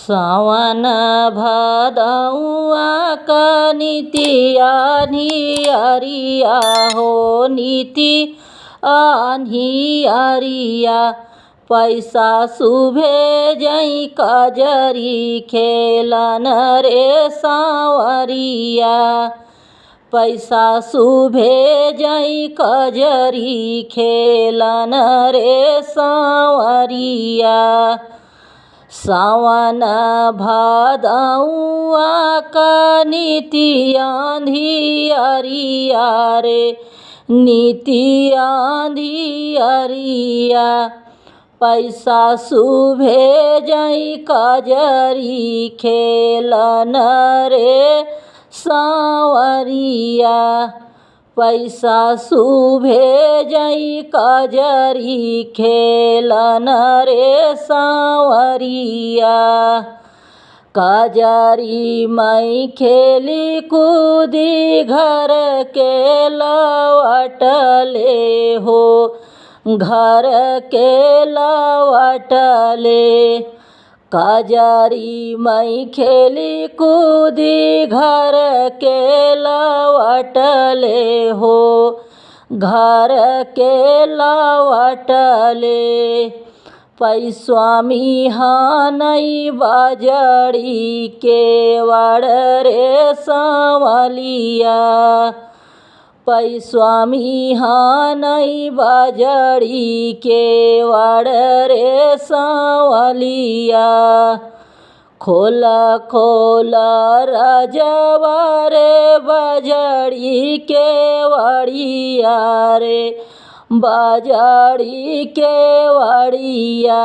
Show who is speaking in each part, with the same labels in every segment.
Speaker 1: सावन भदौआ क नीति आन्हियरिया हो नीति आन्हियरिया। पैसा सुभे जई कजरी खेलन रे सांवरिया। पैसा सुभे जई कजरी खेलन रे सांवरिया। सावन भदौआ क नीति आन्हियरिया रे नीति आन्हियरिया। पैसा सुभे जई कजरी खेलन रे सांवरिया। पैसा सुभे जई कजरी खेलन रे सांवरिया। कजरी मई खेली कूदी घर के लवटले हो घर के लवटले। कजरी मई खेली कूदी घर के लवटले हो घर के लवटले। पैस्वामी हानई बजड़ी के वड़ रे सांवलिया। पैस्वामी हानई बजड़ी के वड़ रे सांवलिया। खोल खोल रजवा रे बजड़ी के वड़िया रे बजड़ी के वड़िया।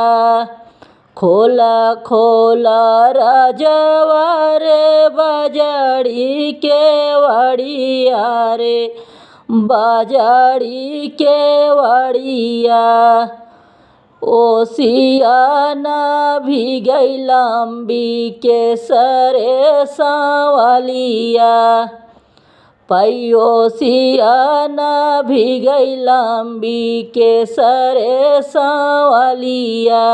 Speaker 1: खोल खोल रजवा रे बजड़ी के वड़िया रे बजड़ी के वड़िया। ओसिया न भीगई लंबी के सरे सांवलिया। पैयोसिया न भीगई लंबी के सरे सांवलिया।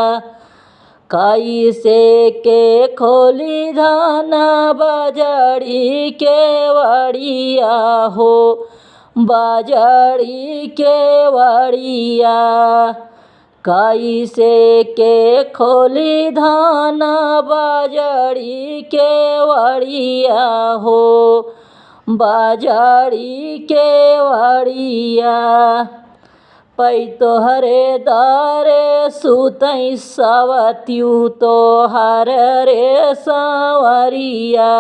Speaker 1: कैसे के खोली धान बजड़ी के वड़िया हो बजड़ी के वड़िया। कैसे के खोली धान बजड़ी के वड़िया हो बजड़ी के वड़िया। पै तोहरे दारे सुतई सवत्यू तोहर रे सांवरिया।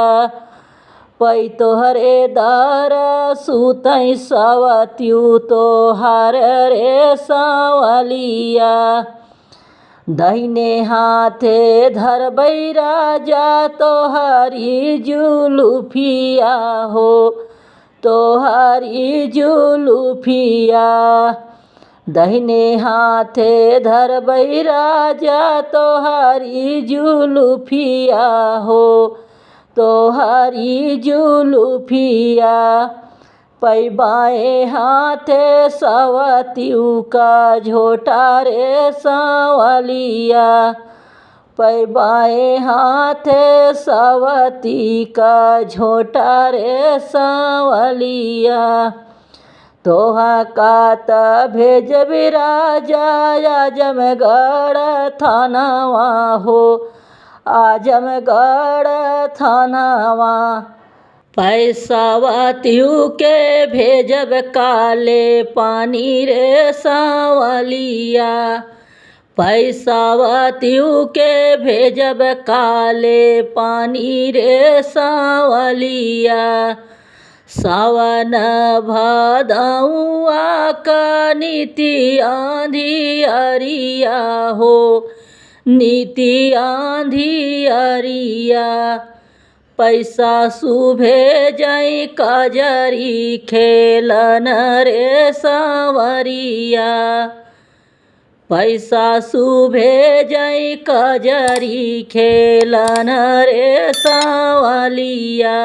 Speaker 1: पै तोहरे दार सुतई सवत्यू तोहर रे सांवलिया। दाहिने हाथे धरबै राजा तोहरी जुलुफिया हो तोहरी जुलुफिया। दाहिने हाथे धरबै राजा तोहरी जुलुफिया हो तोहरी जुलुफिया। पै बाएं हाथे सवत्यू का झोटा रे सांवलिया। पै बाएं हाथे सवती का झोटा रे सांवलिया। तोहा कात भेजबि राजा आजमगढ़ थानावा हो आजमगढ़ थानावा। पैसावत्यू के भेजब काले पानी रे सांवलिया। पैसावत्यू के भेजब काले पानी रे सांवलिया। सावन भदौआ क नीति आन्हियरिया हो नीति आन्हियरिया। पैसा सुभे जई कजरी खेलन रे सांवरिया। पैसा सुभे जई कजरी खेलन रे सांवलिया।